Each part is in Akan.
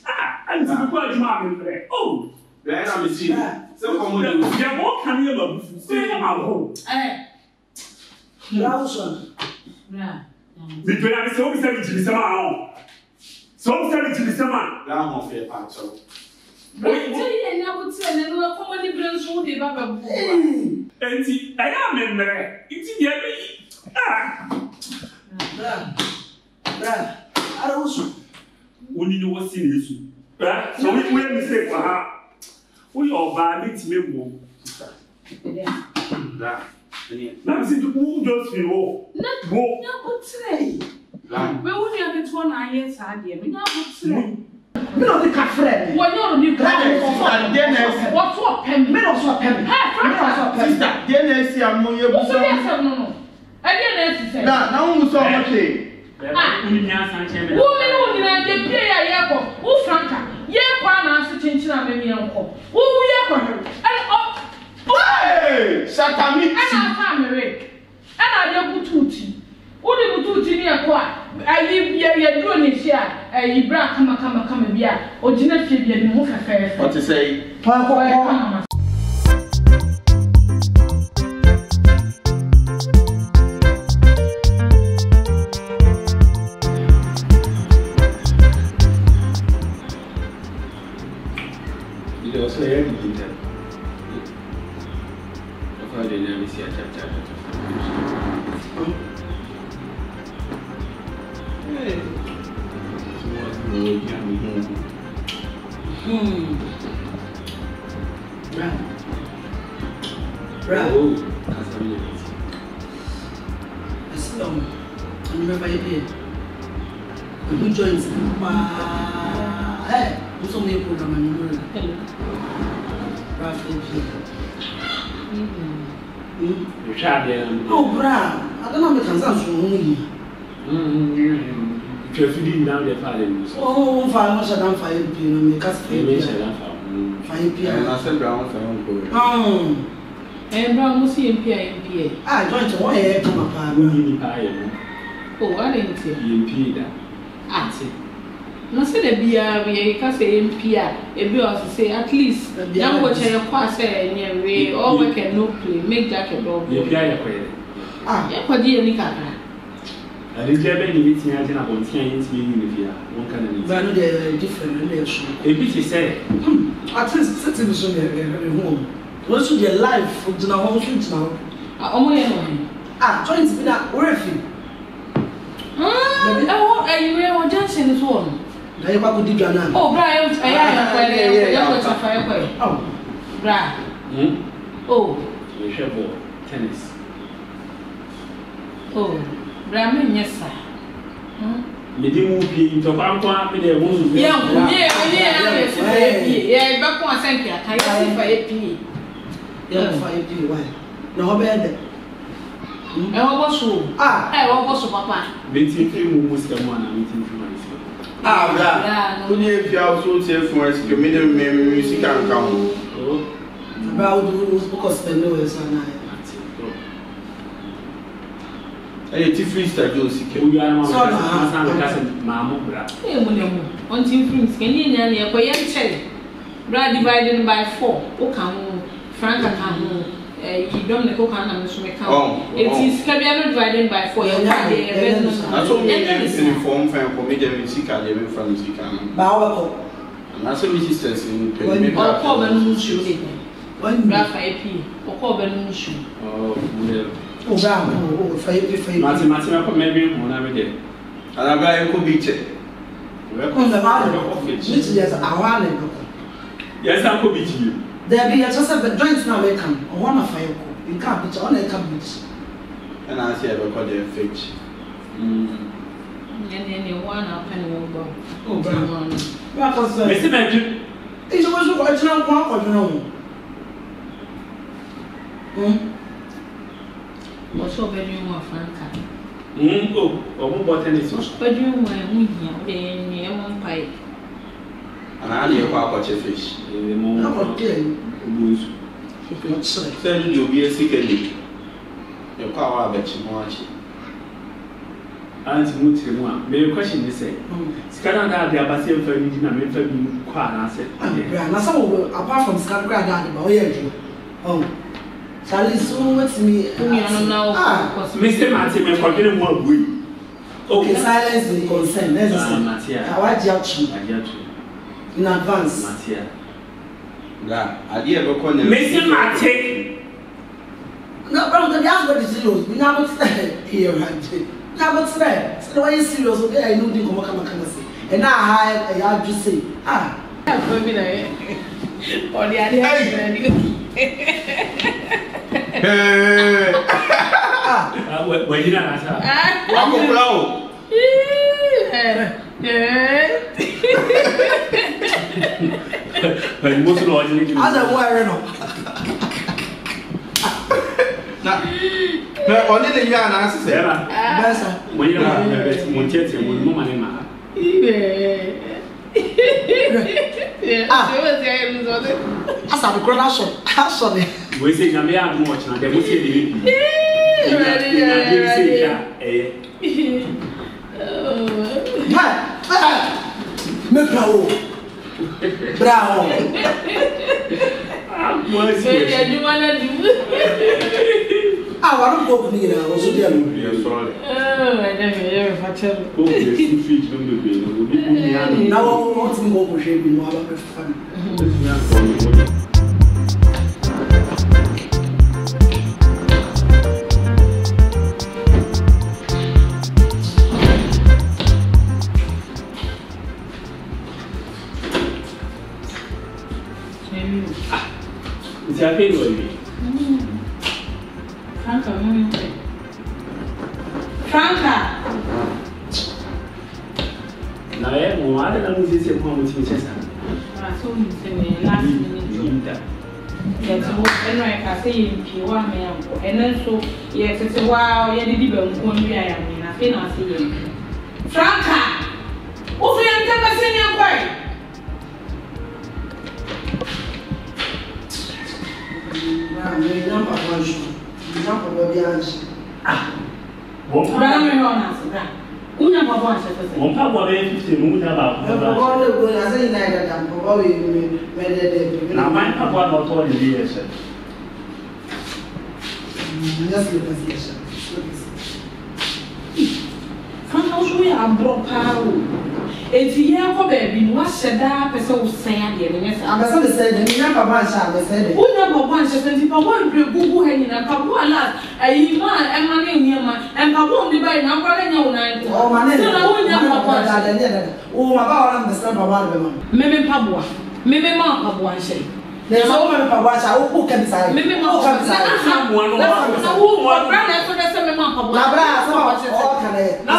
I'm going to go to oh, Then I'm seeing. So come on, you're more coming about stay in my home. Lawson. The plan is so savage to some. So savage to some. now I'm fair part. So, and see, I am in there. It's yellow. I don't we need to what's in this. So we made a mistake for her. We all bad it may move. Now, see, who does you know? know today. But when you have it 1 year, Sadia, we not today. Me no the cafe. What you Then what's what pen? Me no so pen. sister, then I see I'm on your book. No. I didn't say. Now, so much. Women who did the play a yako, who franca, Yakwana, sitting on me uncle. Who yako? Hey, shut up, me. And our family. And I don't put tutti. Who did put tutti near qua? I live here, doing it here. A bra come, beer, or dinner fee, and move a fair. What to say? Also, everything that I didn't see a chapter. Bravo. I remember you did. Who joins? Hey, who's on the program? Oh, bra! I don't know what I'm saying. If you didn't down the fire, Oh, fire, much I don't fire, you know, make us fire. I said, Brown for uncle. Oh, and Brown was here in PA. I joined to one air come apart. Oh, I didn't see you. no say the bia we can say impia e be us say at least young watch your class say we all we can no play make jacket dog you pia ya kwere ya kwadi ni kaka ali jebe ni meeting ya na bontia yin ti yin ni bia won kana ni but no dey different relation e bi ti say at least setting so home once you dey life from the home to now omo ye no joint be na orefi you Johnson is one. I go dig na. Oh, Brian, oh, Brian. Oh, you should go tennis. Oh, Brian, yes, sir. Me di mu bi to pa nko me dey won su. Yeah, back one thank you. I see for AP. Yeah, for AP why? No be there. I was so. I was so papa. Meeting film Muslim one and meeting film myself. Bra. Who dey fi also say for us to me music and come. Oh. Bra do because spend no so na. Ti freestyle do sike. We are not mamu bra. On team friends can you na e koye bra divided by 4. O kan Frank kan you don't make a so it is divided by 4. That's what means in form for comedian music and from music. And that's what sisters in or call them shoe. One graph IP or call them shoe. Oh, Martin, maybe one every day. And I buy a could be checked. Yes, I could be to you. There be just a joint now they come or one of fire. You can't put on a cabbage. And I say I will call them fetch. And then you one up and over. Oh, Mr. Benjamin, it's always a original one or no. What's your bedroom of Franca? Oh, or more tennis. What's bedroom where we are near one pipe? And I need a watch a fish. In the moment, send you be a sick. Your power, I bet you watch it. Auntie Mutima, may your question is say, Scanner, the Abbasian family, and I'm quite answered. Now, some apart from Scanner, oh, yeah. Oh, Charlie, so what's me? Mr. Martin, I'm forgetting what we. Okay, silence the consent. Matia. How I judge you in advance. Matia. I did ever call them. Mr. Martin. No, brother, the answer is serious. We never said here, never said. So why is serious? Okay, I know the come say. And now I just say, For me, or the idea. When you not answer. I'm a blow. But most of the I don't worry no. Only the young answer. When you are when woman in my As a production, actually. we say, I'm much now. They will say, Bravo. Bravo. I want to go to the also there. Now, what's the more shape in one of fun? It's a pain with me. Franca. Now, I don't know if it's a poem with me. So, last minute. Yes, and I say, if you want me, and then so, yes, it's a while, you didn't even want me. I mean, I think I'll see you. Franca! What's the answer? Sing your way. Number one shoe. Number one answer. One power 50 moon about. Now, my papa not all the years. Just look at this. Franca, we are broke power. It's here for baby. What said that person was saying? I'm going to say, the number one shall be said. Who never wants to send people one Google hanging and Papa lot. A man and money near my and Papa won't be by number and your night. Oh, my name. Oh, about understand about them. Maybe Pabua. Maybe Mamma one say. There's a woman who can decide. Maybe Mamma someone.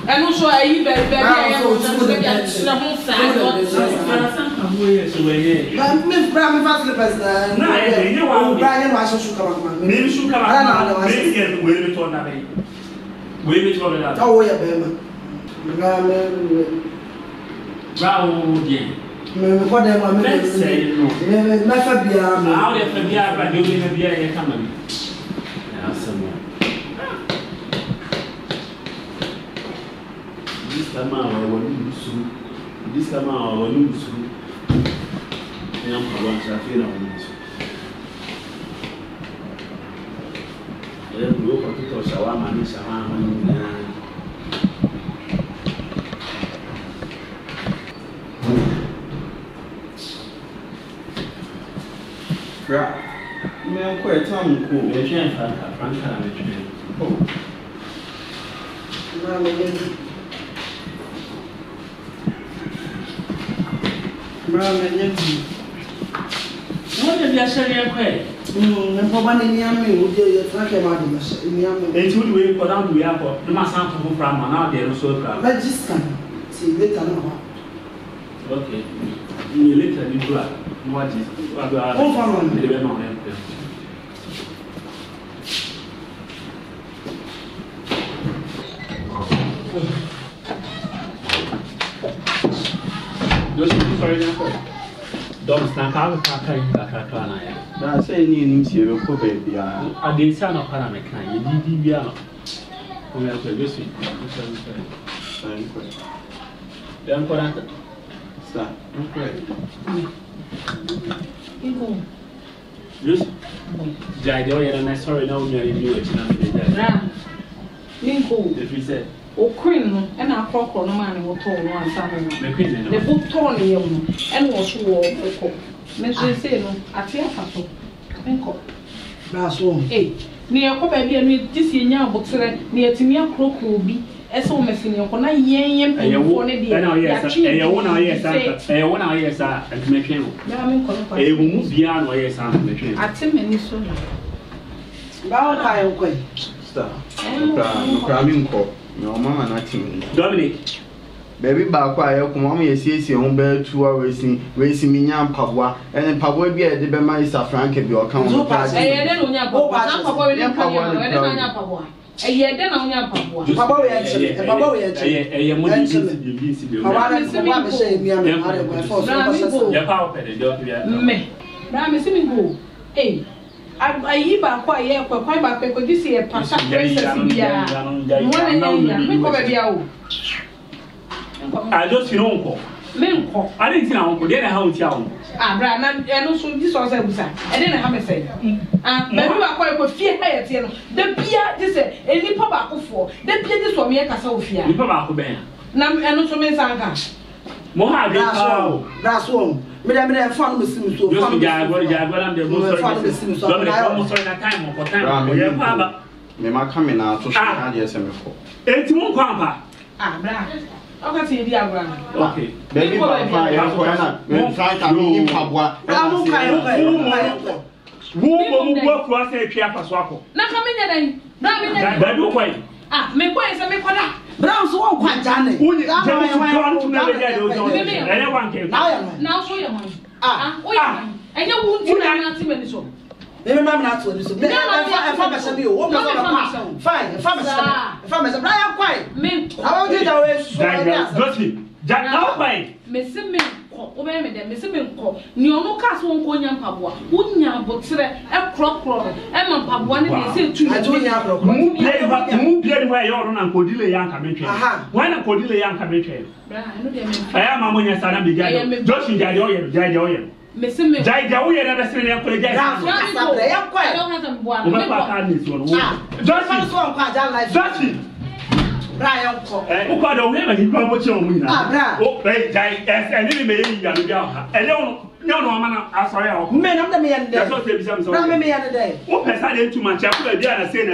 And also, I this time I will lose. I'm going to feel on this. Then we go to Shawama and Shawama. I'm quite cool. Franca, what did you say? I'm probably near me. Would you talk about the machine? They told you go down to the airport. You must have to go from now. They're also proud. Register. See later. Okay. You later, you go. What is Don't stand out of That's any initiative for baby. I did sound of Panamerican. You did, yeah. We have to listen. Then for that, start. Just Jaido, and I sorry, no, you if we said, O Queen and our crock on a man will tell one Samuel. The book torn him and was war. Mr. Seno, at Tiafato, and cop. That's one. Eh, near Cobby and this year, book near Timia Crook will be as so messing your corner, yam, and you want it. Yes, I want to yes, I want to yes, and make him. A woman beyond where yes, I'm making. At 10 minutes sooner. Bow high, okay. Stop. Cramming cop. No, Mamma, nothing. Dominic. Baby back why I come on, you see, on bed 2 hours racing me yam Pavua, and then Pavua be a debema is a frank of your account. I don't know Pavua. A year then on your Pavua. Papa, I hear about quite back because this year, Pastor, I just feel uncle. Menko. I didn't know uncle. Then how it's young. Ah, Brian, and also this was a busa. I didn't have a say. Maybe I quite fear higher. The Pia, this any papa for. The Pia, this one, make us all fear. You papa, Ben. Nam and also Miss Anka. Moha, that's one. Madame, I found Miss Sims. So, I'm the most almost on a time for time. Mamma coming out to show yes, and before. It's more papa. Ah, Brian. Okay. Baby, when Frank in Pabua, who work for us a Piapa Swako? Not coming in, not do quite. Ah, make way, so make one up. Brown's won't quite done it. Who now show your money. Ah, and you won't do that. So. Remember not to do so. Fine, if I'm a Brian quiet. I won't get away. Jack, now by Missing me, Missing me, no cast won't go young Pabua, wouldn't ya but a crop crop, Emma Pabua, and say to you, move where you're on and Codilla Young Commentary. Why not Codilla Young Commentary? I am a money, son, began. Joshing Jadoy. Missing me, Jadoy, and a senior colleague. I don't have them. Joshing. Brian, who got a woman in promotion? Oh, and any may be I don't know, man. I saw men of the men. That's what they become so many other day. What has I done too much? I put a dear and sin.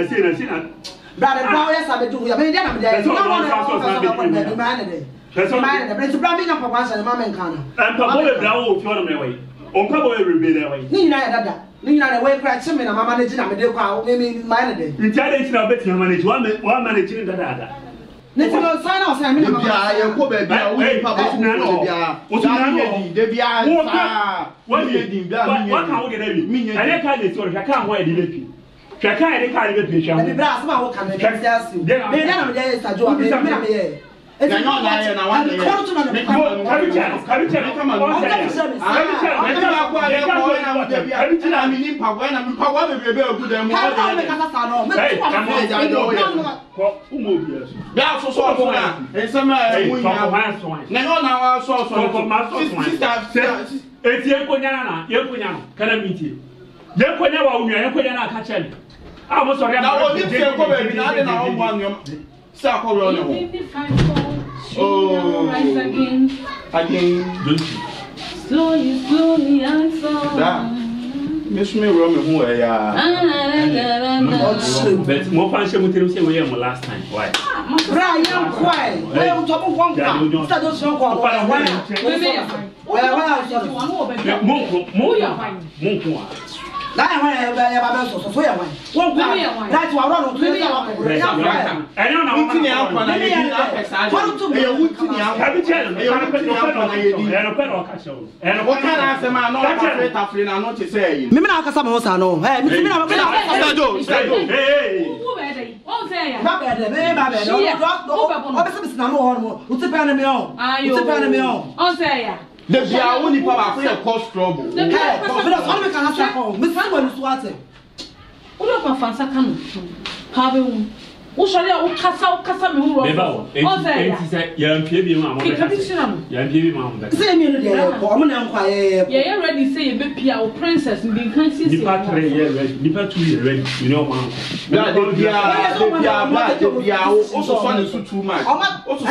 Brother, how else I do? I mean, that's not humanity. That's all right. But it's blamming up for once and Mamma Can. And Pablo Brown throw them away. On Pablo will be that way. Nina, way crack some and I'm managing. I'm a deal crowd, maybe mine. Intelligence, I bet you manage one managing the other. Let's go sign off. I mean, I go back. I can't wait to I can't get the picture. Brass, my can make us. It's not lying. I want to oh, again. Slowly, I saw. Miss me, Roman, who I but more function with him last time. Why? Brian, quiet. Well, top of one car. That's why I have a so young. One that's why I don't know. I don't and what can I say? Man, no, not to say. Mimina Casamos, no. Hey, The Bia only power for your cost trouble. Hey, confidence. All we can answer for. Miss Simon is what? Ulo kwa fansa kanu. Pabe un. Ushari ya ukasa me hu ro. Beba. Enti say ya mpie bi ma mo. Ya mpie bi ma mo. Say me no dey ko am na nkwa ye. Yeah, ready say be pia o princess ndi kan sisi. Nipa 3 years ready. Nipa 2 years ready. You know man. Bia o so so ne so too much. O so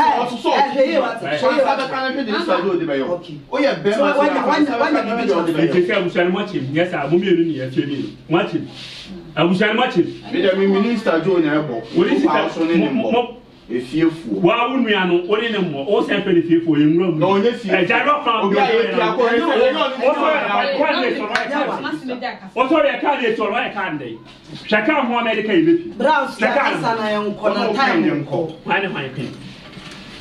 hey what? So that can be this do dey yo. O ye be ma. Enti say abusuani mo chim. Yes, mo mienu ni ya fie mi. Mo chim. Abusuani mo chim. Me dey minister jo na ebo. Mo efiefu wa unua no ori ne mo o se pe ne fiefu ye nwura mu no ne fie e jaro from obi aye ti akore o so ye ka de to ro e ka ndai shaka ho america ye bepi browse shaka sana ye nko na time nko wani ho ye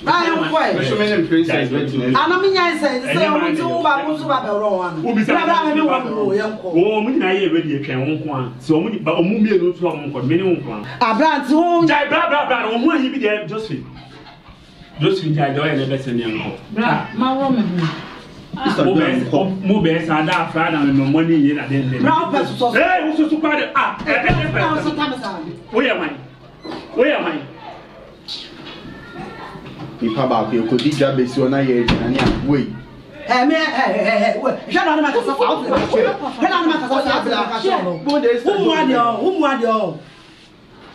I am quite. So many princess Ana minya say o mutu ba ko so ba be ro wan. Bra me wo ye nko. O mu nyina ye ready e twen wo nko a. So o mu ba o mu mie no so o nko me ne wo nko a. Abrant wo jai bra o mu ahi bi de Josephine jai do ye ne be se ne nko. Bra ma ro me hu. Mo be sa da afra na me money ye na den den. Bra pe so. Eh wo so kwa de o ye man. Nipa ba ko ko di dwa besi ona ye na ne wei Me jana na ma ka sa fa o le ka che jana na ma ka sa fa ka che no bo de wo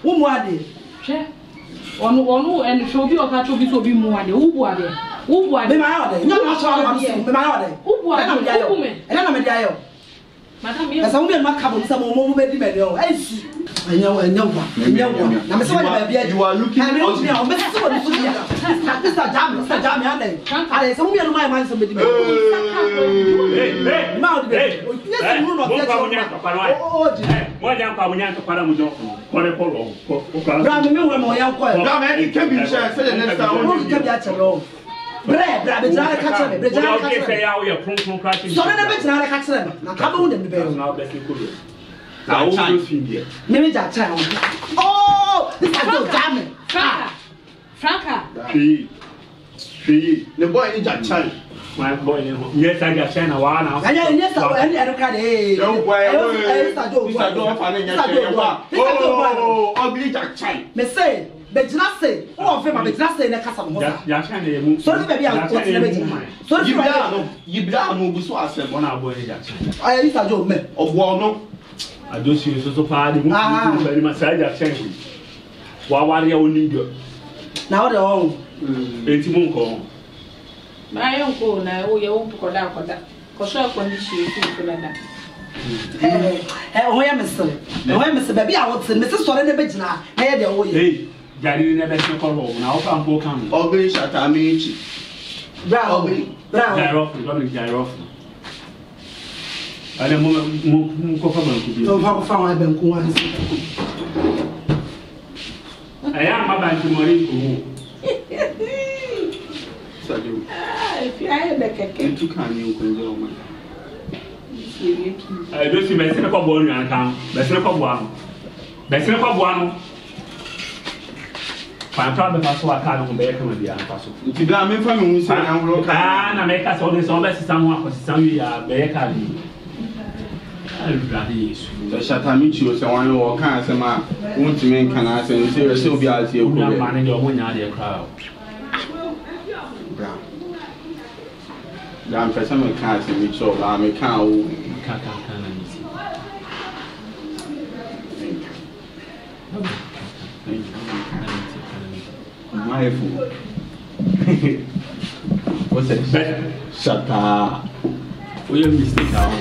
mu ade che onu en shobi o ka chobi so bi mu ade wo bu ade me ma ya ade nya na so ade me ma ya ade wo bu ade na me dia yo madam ye esa wo me ma ka bo sa mo be di me de o ai si anya wa na me se wa ba bia you are looking at me o me se wa so bia Mr. Jam ya dey ale se mo me no ma so be di me hey ma o di be o yes no no get o di mo ja kwa munya to para mu jo ko re ko ro ko ka bra me wo mo ya ko bra me e ke bi share say the next time o ke bi a chelo bra be jara ka chele be jara ka chele ya o ya pron crash so na be jara ka chele na ka be wo dem be na be ko ro na o do fin dia me ja cha oh this is go jam Franca Fi the boy ni ja cha my boy ni yes I got China wa na anya yes so any eruka de yo boy Mr. Joe fa na nya che wa oh ugly ja cha me say be jina say o fe ma be jina say na kasa mo ya China ye mu so be bia o ti na be jina so yibra no bu so asem na boy ni ja cha ay Mr. Joe me obo no adosi so pa de mu be ma sa ja cha wa wa ya oni do na o de o enti mu nko ma ye nko na o ye wo ko da ko so ko ni shi ko la da o ya mesel baby a what me se sore ne be jina na ye de o ye hey jari ne be se ko ro na o fa mpo kan ogri shata mechi bravo gyro ale mo ko fa banku bi o fa wa banku wa aya ma banku mori ko Sadio fi aye be keke tu kan ni ko nje o ma do si be se ko bo nyan kan be se ko bo anu Pantra be faso aka no be ka ma bia faso nti da me fa me hu se an ro ka na me ka so de so be sisan ho akosisan wi ya be ka ni albradi yesu da shata mi chi o se wan wo kan se ma wonti men kan ase no se se obi ase e ko be ma ne de o mo nya de kra bra dan pesa me kan ase mi cho ba me kan o ka na ni si my fool. What's that? Shut up. We have mistake now.